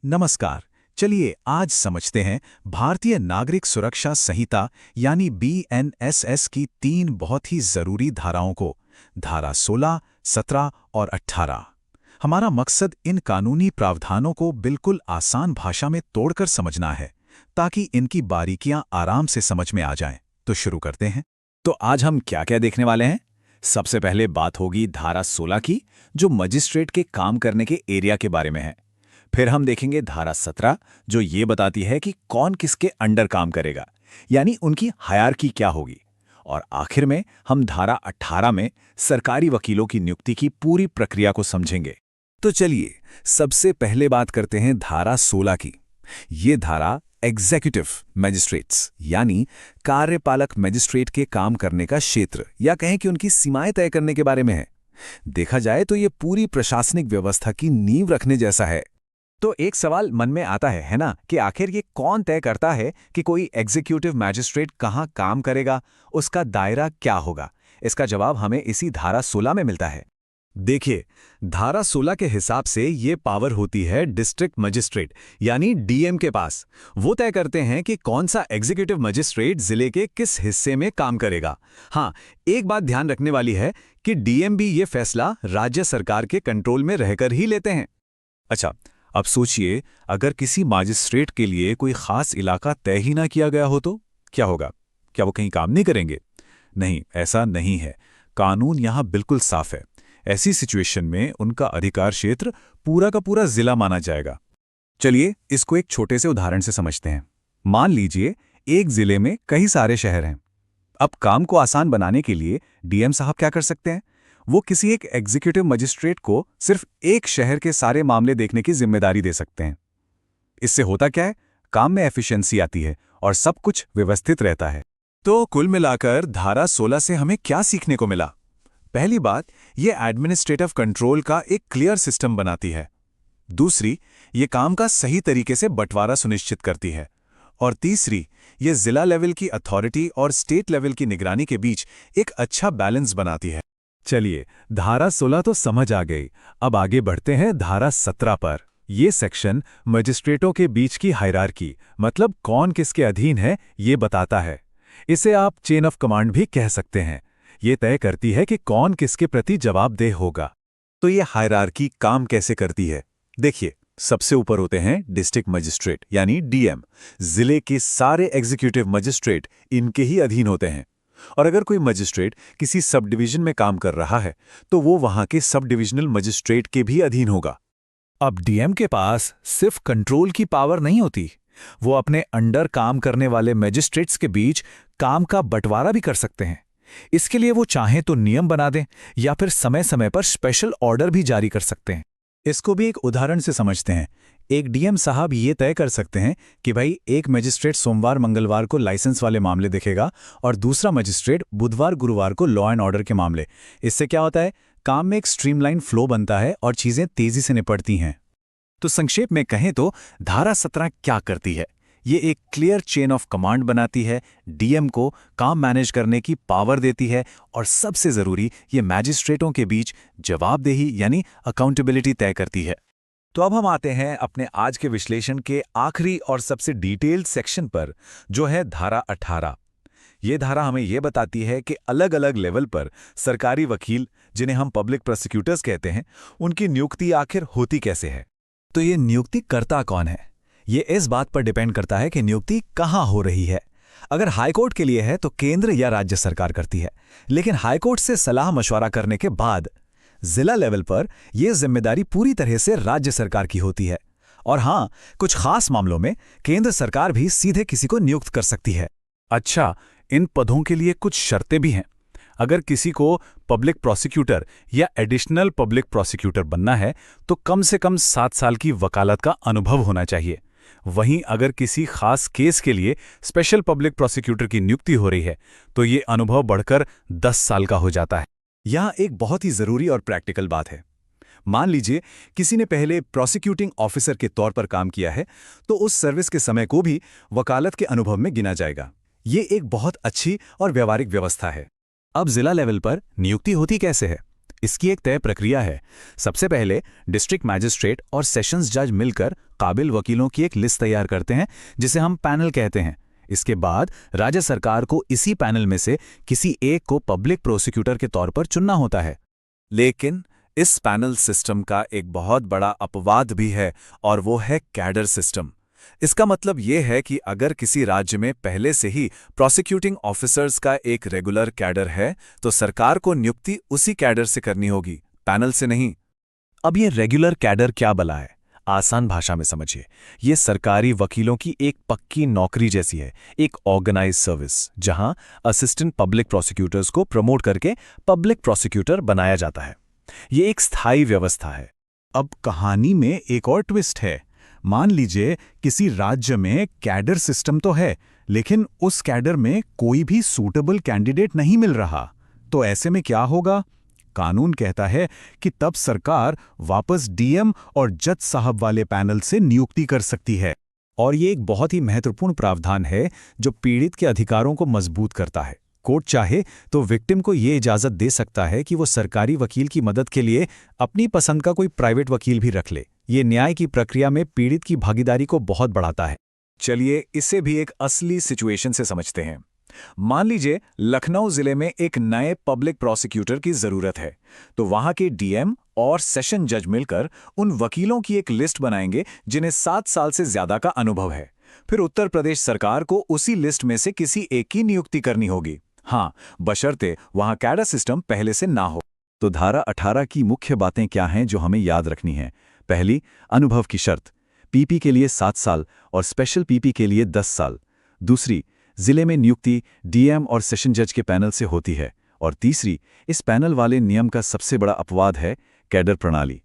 नमस्कार। चलिए आज समझते हैं भारतीय नागरिक सुरक्षा संहिता यानी बीएनएसएस की तीन बहुत ही जरूरी धाराओं को। धारा 16, 17 और 18। हमारा मकसद इन कानूनी प्रावधानों को बिल्कुल आसान भाषा में तोड़कर समझना है, ताकि इनकी बारीकियां आराम से समझ में आ जाएं। तो शुरू करते हैं। तो आज हम क्या क्या देखने वाले हैं। सबसे पहले बात होगी धारा 16 की, जो मजिस्ट्रेट के काम करने के एरिया के बारे में है। फिर हम देखेंगे धारा 17, जो ये बताती है कि कौन किसके अंडर काम करेगा, यानी उनकी हायरार्की क्या होगी। और आखिर में हम धारा 18 में सरकारी वकीलों की नियुक्ति की पूरी प्रक्रिया को समझेंगे। तो चलिए सबसे पहले बात करते हैं धारा 16 की। ये धारा एग्जीक्यूटिव मजिस्ट्रेट्स यानी कार्यपालक मजिस्ट्रेट के काम करने का क्षेत्र या कहें कि उनकी सीमाएं तय करने के बारे में है। देखा जाए तो ये पूरी प्रशासनिक व्यवस्था की नींव रखने जैसा है। तो एक सवाल मन में आता है ना, कि आखिर ये कौन तय करता है कि कोई एग्जीक्यूटिव मैजिस्ट्रेट कहाँ काम करेगा, उसका दायरा क्या होगा। इसका जवाब हमें इसी धारा 16 में मिलता है। देखिए, धारा 16 के हिसाब से ये पावर होती है डिस्ट्रिक्ट मजिस्ट्रेट यानी डीएम के पास। वो तय करते हैं कि कौन सा एग्जीक्यूटिव मजिस्ट्रेट जिले के किस हिस्से में काम करेगा। हाँ, एक बात ध्यान रखने वाली है कि डीएम भी ये फैसला राज्य सरकार के कंट्रोल में रहकर ही लेते हैं। अच्छा, अब सोचिए, अगर किसी मजिस्ट्रेट के लिए कोई खास इलाका तय ही ना किया गया हो तो क्या होगा? क्या वो कहीं काम नहीं करेंगे? नहीं, ऐसा नहीं है। कानून यहाँ बिल्कुल साफ है। ऐसी सिचुएशन में उनका अधिकार क्षेत्र पूरा का पूरा जिला माना जाएगा। चलिए इसको एक छोटे से उदाहरण से समझते हैं। मान लीजिए एक जिले में कई सारे शहर हैं। अब काम को आसान बनाने के लिए डीएम साहब क्या कर सकते हैं? वो किसी एक एग्जीक्यूटिव मजिस्ट्रेट को सिर्फ एक शहर के सारे मामले देखने की जिम्मेदारी दे सकते हैं। इससे होता क्या है? काम में एफिशिएंसी आती है और सब कुछ व्यवस्थित रहता है। तो कुल मिलाकर धारा 16 से हमें क्या सीखने को मिला? पहली बात, ये एडमिनिस्ट्रेटिव कंट्रोल का एक क्लियर सिस्टम बनाती है। दूसरी, ये काम का सही तरीके से बंटवारा सुनिश्चित करती है। और तीसरी, ये जिला लेवल की अथॉरिटी और स्टेट लेवल की निगरानी के बीच एक अच्छा बैलेंस बनाती है। चलिए, धारा 16 तो समझ आ गई। अब आगे बढ़ते हैं धारा 17 पर। ये सेक्शन मजिस्ट्रेटों के बीच की हायरार्की, मतलब कौन किसके अधीन है, ये बताता है। इसे आप चेन ऑफ कमांड भी कह सकते हैं। ये तय करती है कि कौन किसके प्रति जवाबदेह होगा। तो ये हायरार्की काम कैसे करती है? देखिए, सबसे ऊपर होते हैं डिस्ट्रिक्ट मजिस्ट्रेट यानी डीएम। जिले के सारे एग्जीक्यूटिव मजिस्ट्रेट इनके ही अधीन होते हैं। और अगर कोई मजिस्ट्रेट किसी सब डिवीजन में काम कर रहा है तो वो वहां के सब डिविजनल मजिस्ट्रेट के भी अधीन होगा। अब डीएम के पास सिर्फ कंट्रोल की पावर नहीं होती, वो अपने अंडर काम करने वाले मजिस्ट्रेट्स के बीच काम का बंटवारा भी कर सकते हैं। इसके लिए वो चाहें तो नियम बना दें या फिर समय समय पर स्पेशल ऑर्डर भी जारी कर सकते हैं। इसको भी एक उदाहरण से समझते हैं। एक डीएम साहब ये तय कर सकते हैं कि भाई एक मजिस्ट्रेट सोमवार मंगलवार को लाइसेंस वाले मामले देखेगा और दूसरा मजिस्ट्रेट बुधवार गुरुवार को लॉ एंड ऑर्डर के मामले। इससे क्या होता है? काम में एक स्ट्रीमलाइन फ्लो बनता है और चीजें तेजी से निपटती हैं। तो संक्षेप में कहें तो धारा 17 क्या करती है? ये एक क्लियर चेन ऑफ कमांड बनाती है, डीएम को काम मैनेज करने की पावर देती है और सबसे जरूरी, ये मैजिस्ट्रेटों के बीच जवाबदेही यानी अकाउंटेबिलिटी तय करती है। तो अब हम आते हैं अपने आज के विश्लेषण के आखिरी और सबसे डिटेल्ड सेक्शन पर, जो है धारा 18। ये धारा हमें ये बताती है कि अलग अलग लेवल पर सरकारी वकील, जिन्हें हम पब्लिक प्रोसिक्यूटर्स कहते हैं, उनकी नियुक्ति आखिर होती कैसे है। तो ये नियुक्ति करता कौन है? ये इस बात पर डिपेंड करता है कि नियुक्ति कहाँ हो रही है। अगर हाईकोर्ट के लिए है तो केंद्र या राज्य सरकार करती है, लेकिन हाईकोर्ट से सलाह मशवरा करने के बाद जिला लेवल पर यह जिम्मेदारी पूरी तरह से राज्य सरकार की होती है। और हां, कुछ खास मामलों में केंद्र सरकार भी सीधे किसी को नियुक्त कर सकती है। अच्छा, इन पदों के लिए कुछ शर्तें भी हैं। अगर किसी को पब्लिक प्रोसिक्यूटर या एडिशनल पब्लिक प्रोसिक्यूटर बनना है तो कम से कम 7 साल की वकालत का अनुभव होना चाहिए। वहीं अगर किसी खास केस के लिए स्पेशल पब्लिक प्रोसिक्यूटर की नियुक्ति हो रही है तो ये अनुभव बढ़कर 10 साल का हो जाता है। यहाँ एक बहुत ही जरूरी और प्रैक्टिकल बात है। मान लीजिए किसी ने पहले प्रोसिक्यूटिंग ऑफिसर के तौर पर काम किया है तो उस सर्विस के समय को भी वकालत के अनुभव में गिना जाएगा। ये एक बहुत अच्छी और व्यावहारिक व्यवस्था है। अब जिला लेवल पर नियुक्ति होती कैसे है? इसकी एक तय प्रक्रिया है। सबसे पहले डिस्ट्रिक्ट मैजिस्ट्रेट और सेशंस जज मिलकर काबिल वकीलों की एक लिस्ट तैयार करते हैं, जिसे हम पैनल कहते हैं। इसके बाद राज्य सरकार को इसी पैनल में से किसी एक को पब्लिक प्रोसिक्यूटर के तौर पर चुनना होता है। लेकिन इस पैनल सिस्टम का एक बहुत बड़ा अपवाद भी है, और वो है कैडर सिस्टम। इसका मतलब ये है कि अगर किसी राज्य में पहले से ही प्रोसिक्यूटिंग ऑफिसर्स का एक रेगुलर कैडर है, तो सरकार को नियुक्ति उसी कैडर से करनी होगी, पैनल से नहीं। अब ये रेगुलर कैडर क्या बला है? आसान भाषा में समझिए, ये सरकारी वकीलों की एक पक्की नौकरी जैसी है, एक ऑर्गेनाइज सर्विस, जहां असिस्टेंट पब्लिक प्रोसिक्यूटर्स को प्रमोट करके पब्लिक प्रोसिक्यूटर बनाया जाता है। ये एक स्थायी व्यवस्था है। अब कहानी में एक और ट्विस्ट है। मान लीजिए किसी राज्य में कैडर सिस्टम तो है, लेकिन उस कैडर में कोई भी सूटेबल कैंडिडेट नहीं मिल रहा। तो ऐसे में क्या होगा? कानून कहता है कि तब सरकार वापस डीएम और जज साहब वाले पैनल से नियुक्ति कर सकती है। और ये एक बहुत ही महत्वपूर्ण प्रावधान है जो पीड़ित के अधिकारों को मजबूत करता है। कोर्ट चाहे तो विक्टिम को ये इजाजत दे सकता है कि वो सरकारी वकील की मदद के लिए अपनी पसंद का कोई प्राइवेट वकील भी रख ले। ये न्याय की प्रक्रिया में पीड़ित की भागीदारी को बहुत बढ़ाता है। चलिए इसे भी एक असली सिचुएशन से समझते हैं। मान लीजिए लखनऊ जिले में एक नए पब्लिक प्रोसिक्यूटर की जरूरत है, तो वहां के डीएम और सेशन जज मिलकर उन वकीलों की एक लिस्ट बनाएंगे जिन्हें 7 साल से ज्यादा का अनुभव है। फिर उत्तर प्रदेश सरकार को उसी लिस्ट में से किसी एक की नियुक्ति करनी होगी। हाँ, बशर्ते वहां कैडर सिस्टम पहले से ना हो। तो धारा 18 की मुख्य बातें क्या हैं जो हमें याद रखनी है? पहली, अनुभव की शर्त। पीपी के लिए 7 साल और स्पेशल पीपी के लिए 10 साल। दूसरी, जिले में नियुक्ति डीएम और सेशन जज के पैनल से होती है। और तीसरी, इस पैनल वाले नियम का सबसे बड़ा अपवाद है कैडर प्रणाली।